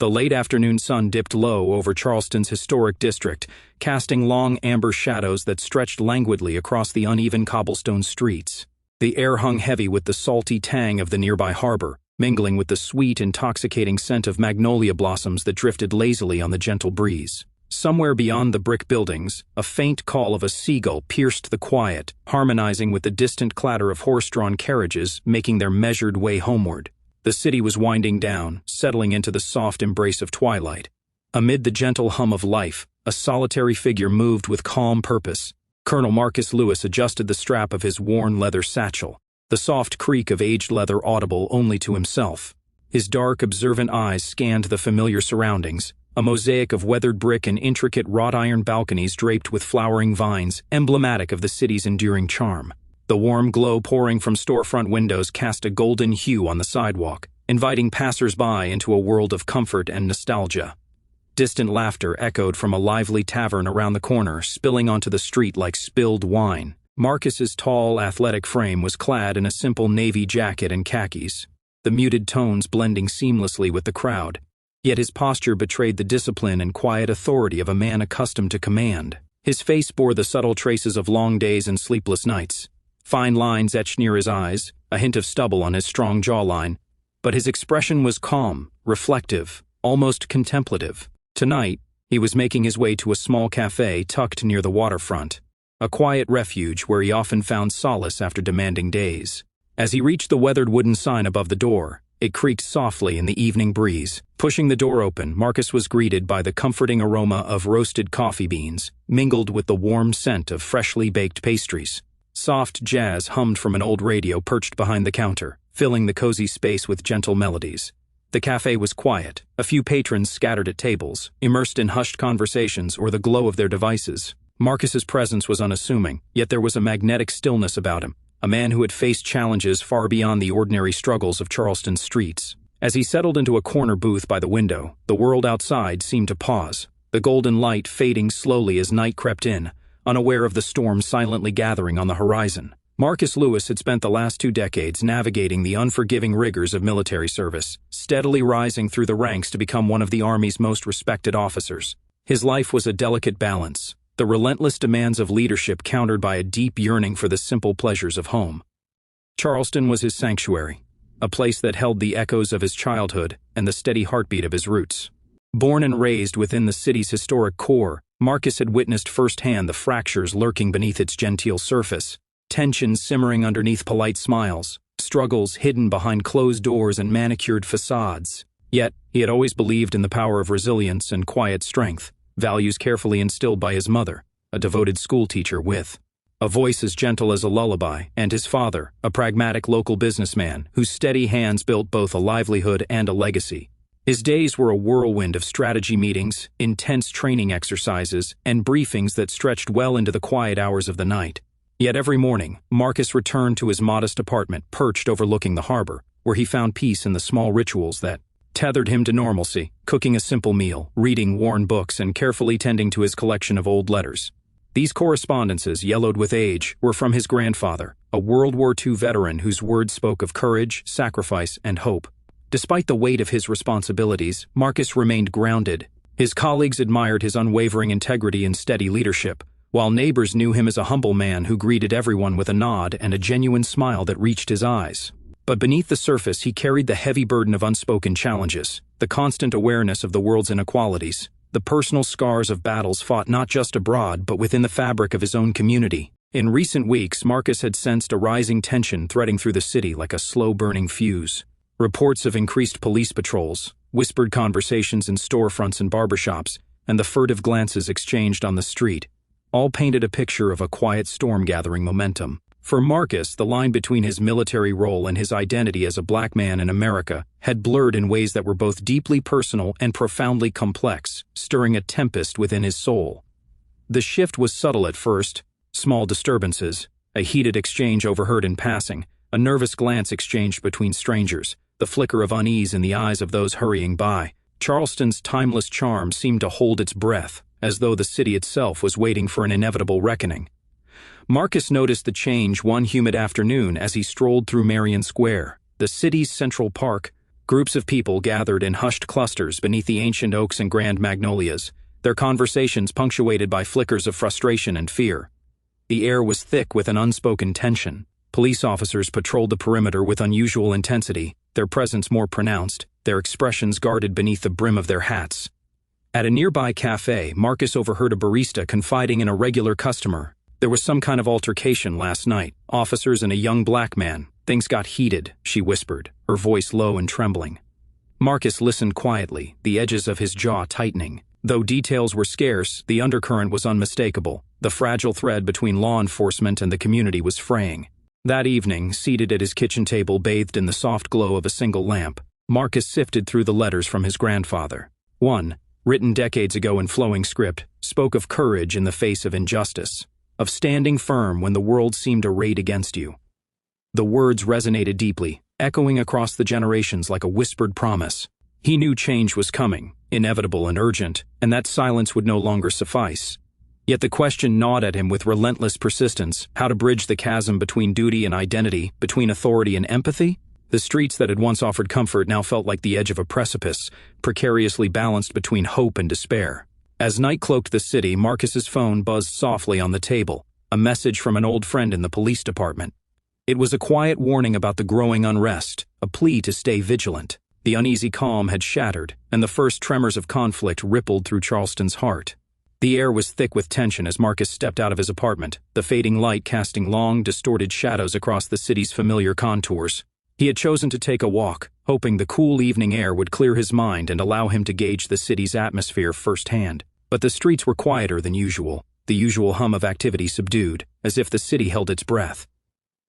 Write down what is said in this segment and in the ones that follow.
The late afternoon sun dipped low over Charleston's historic district, casting long amber shadows that stretched languidly across the uneven cobblestone streets. The air hung heavy with the salty tang of the nearby harbor, mingling with the sweet, intoxicating scent of magnolia blossoms that drifted lazily on the gentle breeze. Somewhere beyond the brick buildings, a faint call of a seagull pierced the quiet, harmonizing with the distant clatter of horse-drawn carriages making their measured way homeward. The city was winding down, settling into the soft embrace of twilight. Amid the gentle hum of life, a solitary figure moved with calm purpose. Colonel Marcus Lewis adjusted the strap of his worn leather satchel, the soft creak of aged leather audible only to himself. His dark, observant eyes scanned the familiar surroundings, a mosaic of weathered brick and intricate wrought-iron balconies draped with flowering vines, emblematic of the city's enduring charm. The warm glow pouring from storefront windows cast a golden hue on the sidewalk, inviting passers-by into a world of comfort and nostalgia. Distant laughter echoed from a lively tavern around the corner, spilling onto the street like spilled wine. Marcus's tall, athletic frame was clad in a simple navy jacket and khakis, the muted tones blending seamlessly with the crowd. Yet his posture betrayed the discipline and quiet authority of a man accustomed to command. His face bore the subtle traces of long days and sleepless nights. Fine lines etched near his eyes, a hint of stubble on his strong jawline, but his expression was calm, reflective, almost contemplative. Tonight, he was making his way to a small cafe tucked near the waterfront, a quiet refuge where he often found solace after demanding days. As he reached the weathered wooden sign above the door, it creaked softly in the evening breeze. Pushing the door open, Marcus was greeted by the comforting aroma of roasted coffee beans, mingled with the warm scent of freshly baked pastries. Soft jazz hummed from an old radio perched behind the counter, filling the cozy space with gentle melodies. The cafe was quiet, a few patrons scattered at tables, immersed in hushed conversations or the glow of their devices. Marcus's presence was unassuming, yet there was a magnetic stillness about him, a man who had faced challenges far beyond the ordinary struggles of Charleston's streets. As he settled into a corner booth by the window, the world outside seemed to pause, the golden light fading slowly as night crept in, unaware of the storm silently gathering on the horizon. Marcus Lewis had spent the last 2 decades navigating the unforgiving rigors of military service, steadily rising through the ranks to become one of the Army's most respected officers. His life was a delicate balance, the relentless demands of leadership countered by a deep yearning for the simple pleasures of home. Charleston was his sanctuary, a place that held the echoes of his childhood and the steady heartbeat of his roots. Born and raised within the city's historic core, Marcus had witnessed firsthand the fractures lurking beneath its genteel surface, tensions simmering underneath polite smiles, struggles hidden behind closed doors and manicured facades. Yet, he had always believed in the power of resilience and quiet strength, values carefully instilled by his mother, a devoted schoolteacher with a voice as gentle as a lullaby, and his father, a pragmatic local businessman whose steady hands built both a livelihood and a legacy. His days were a whirlwind of strategy meetings, intense training exercises, and briefings that stretched well into the quiet hours of the night. Yet every morning, Marcus returned to his modest apartment perched overlooking the harbor, where he found peace in the small rituals that tethered him to normalcy, cooking a simple meal, reading worn books, and carefully tending to his collection of old letters. These correspondences, yellowed with age, were from his grandfather, a World War II veteran whose words spoke of courage, sacrifice, and hope. Despite the weight of his responsibilities, Marcus remained grounded. His colleagues admired his unwavering integrity and steady leadership, while neighbors knew him as a humble man who greeted everyone with a nod and a genuine smile that reached his eyes. But beneath the surface, he carried the heavy burden of unspoken challenges, the constant awareness of the world's inequalities, the personal scars of battles fought not just abroad but within the fabric of his own community. In recent weeks, Marcus had sensed a rising tension threading through the city like a slow-burning fuse. Reports of increased police patrols, whispered conversations in storefronts and barbershops, and the furtive glances exchanged on the street all painted a picture of a quiet storm gathering momentum. For Marcus, the line between his military role and his identity as a black man in America had blurred in ways that were both deeply personal and profoundly complex, stirring a tempest within his soul. The shift was subtle at first, small disturbances, a heated exchange overheard in passing, a nervous glance exchanged between strangers, the flicker of unease in the eyes of those hurrying by. Charleston's timeless charm seemed to hold its breath, as though the city itself was waiting for an inevitable reckoning. Marcus noticed the change one humid afternoon as he strolled through Marion Square, the city's central park, Groups of people gathered in hushed clusters beneath the ancient oaks and grand magnolias, their conversations punctuated by flickers of frustration and fear. The air was thick with an unspoken tension. Police officers patrolled the perimeter with unusual intensity, their presence more pronounced, their expressions guarded beneath the brim of their hats. At a nearby cafe, Marcus overheard a barista confiding in a regular customer. There was some kind of altercation last night, officers and a young black man. Things got heated, she whispered, her voice low and trembling. Marcus listened quietly, the edges of his jaw tightening. Though details were scarce, the undercurrent was unmistakable. The fragile thread between law enforcement and the community was fraying. That evening, seated at his kitchen table bathed in the soft glow of a single lamp, Marcus sifted through the letters from his grandfather. One, written decades ago in flowing script, spoke of courage in the face of injustice, of standing firm when the world seemed arrayed against you. The words resonated deeply, echoing across the generations like a whispered promise. He knew change was coming, inevitable and urgent, and that silence would no longer suffice. Yet the question gnawed at him with relentless persistence: how to bridge the chasm between duty and identity, between authority and empathy? The streets that had once offered comfort now felt like the edge of a precipice, precariously balanced between hope and despair. As night cloaked the city, Marcus's phone buzzed softly on the table, a message from an old friend in the police department. It was a quiet warning about the growing unrest, a plea to stay vigilant. The uneasy calm had shattered, and the first tremors of conflict rippled through Charleston's heart. The air was thick with tension as Marcus stepped out of his apartment, the fading light casting long, distorted shadows across the city's familiar contours. He had chosen to take a walk, hoping the cool evening air would clear his mind and allow him to gauge the city's atmosphere firsthand. But the streets were quieter than usual, the usual hum of activity subdued, as if the city held its breath.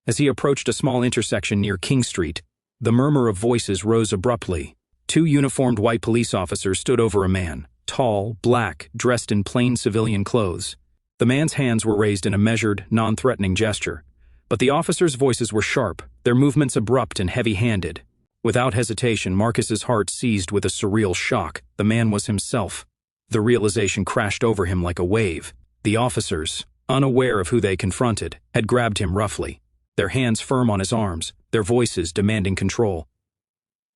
As he approached a small intersection near King Street, the murmur of voices rose abruptly. Two uniformed white police officers stood over a man, tall, black, dressed in plain civilian clothes. The man's hands were raised in a measured, non-threatening gesture, but the officers' voices were sharp, their movements abrupt and heavy-handed. Without hesitation, Marcus's heart seized with a surreal shock. The man was himself. The realization crashed over him like a wave. The officers, unaware of who they confronted, had grabbed him roughly, their hands firm on his arms, their voices demanding control.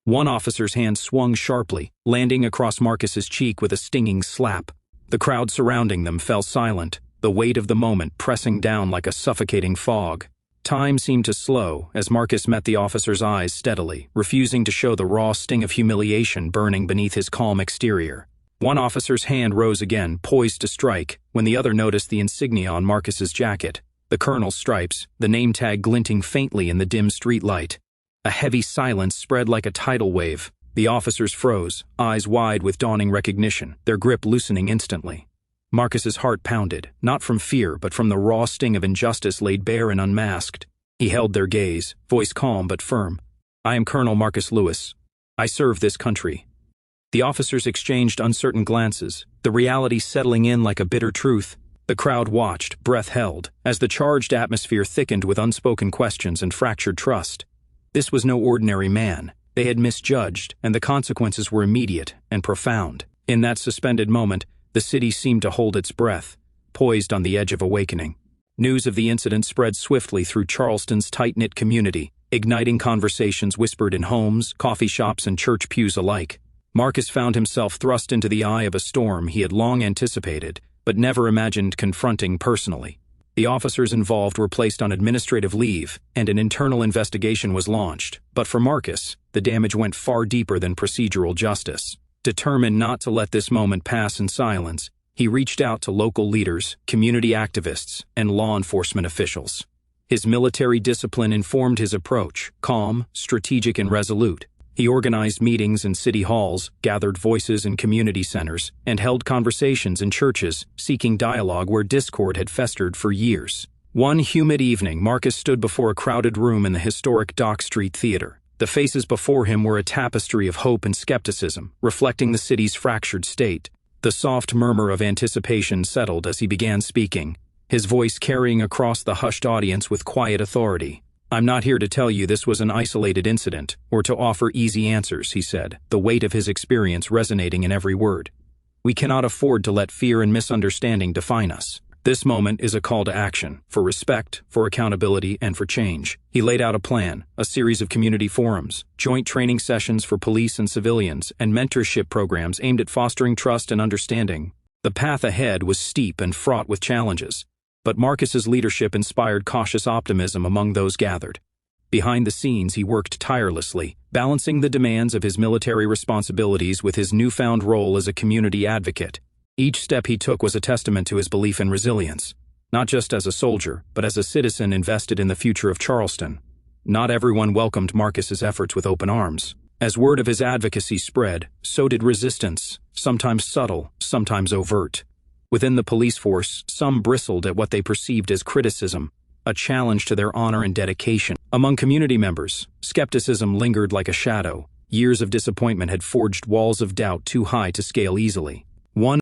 One officer's hand swung sharply, landing across Marcus's cheek with a stinging slap. The crowd surrounding them fell silent, the weight of the moment pressing down like a suffocating fog. Time seemed to slow as Marcus met the officer's eyes steadily, refusing to show the raw sting of humiliation burning beneath his calm exterior. One officer's hand rose again, poised to strike, when the other noticed the insignia on Marcus's jacket, the colonel's stripes, the name tag glinting faintly in the dim streetlight. A heavy silence spread like a tidal wave. The officers froze, eyes wide with dawning recognition, their grip loosening instantly. Marcus's heart pounded, not from fear but from the raw sting of injustice laid bare and unmasked. He held their gaze, voice calm but firm. "I am Colonel Marcus Lewis. I serve this country." The officers exchanged uncertain glances, the reality settling in like a bitter truth. The crowd watched, breath held, as the charged atmosphere thickened with unspoken questions and fractured trust. This was no ordinary man. They had misjudged, and the consequences were immediate and profound. In that suspended moment, the city seemed to hold its breath, poised on the edge of awakening. News of the incident spread swiftly through Charleston's tight-knit community, igniting conversations whispered in homes, coffee shops, and church pews alike. Marcus found himself thrust into the eye of a storm he had long anticipated, but never imagined confronting personally. The officers involved were placed on administrative leave, and an internal investigation was launched. But for Marcus, the damage went far deeper than procedural justice. Determined not to let this moment pass in silence, he reached out to local leaders, community activists, and law enforcement officials. His military discipline informed his approach, calm, strategic, and resolute. He organized meetings in city halls, gathered voices in community centers, and held conversations in churches, seeking dialogue where discord had festered for years. One humid evening, Marcus stood before a crowded room in the historic Dock Street Theater. The faces before him were a tapestry of hope and skepticism, reflecting the city's fractured state. The soft murmur of anticipation settled as he began speaking, his voice carrying across the hushed audience with quiet authority. "I'm not here to tell you this was an isolated incident, or to offer easy answers," he said, the weight of his experience resonating in every word. "We cannot afford to let fear and misunderstanding define us. This moment is a call to action, for respect, for accountability, and for change. He laid out a plan, a series of community forums, joint training sessions for police and civilians, and mentorship programs aimed at fostering trust and understanding. The path ahead was steep and fraught with challenges, but Marcus's leadership inspired cautious optimism among those gathered. Behind the scenes, he worked tirelessly, balancing the demands of his military responsibilities with his newfound role as a community advocate. Each step he took was a testament to his belief in resilience, not just as a soldier, but as a citizen invested in the future of Charleston. Not everyone welcomed Marcus's efforts with open arms. As word of his advocacy spread, so did resistance, sometimes subtle, sometimes overt. Within the police force, some bristled at what they perceived as criticism, a challenge to their honor and dedication. Among community members, skepticism lingered like a shadow. Years of disappointment had forged walls of doubt too high to scale easily. One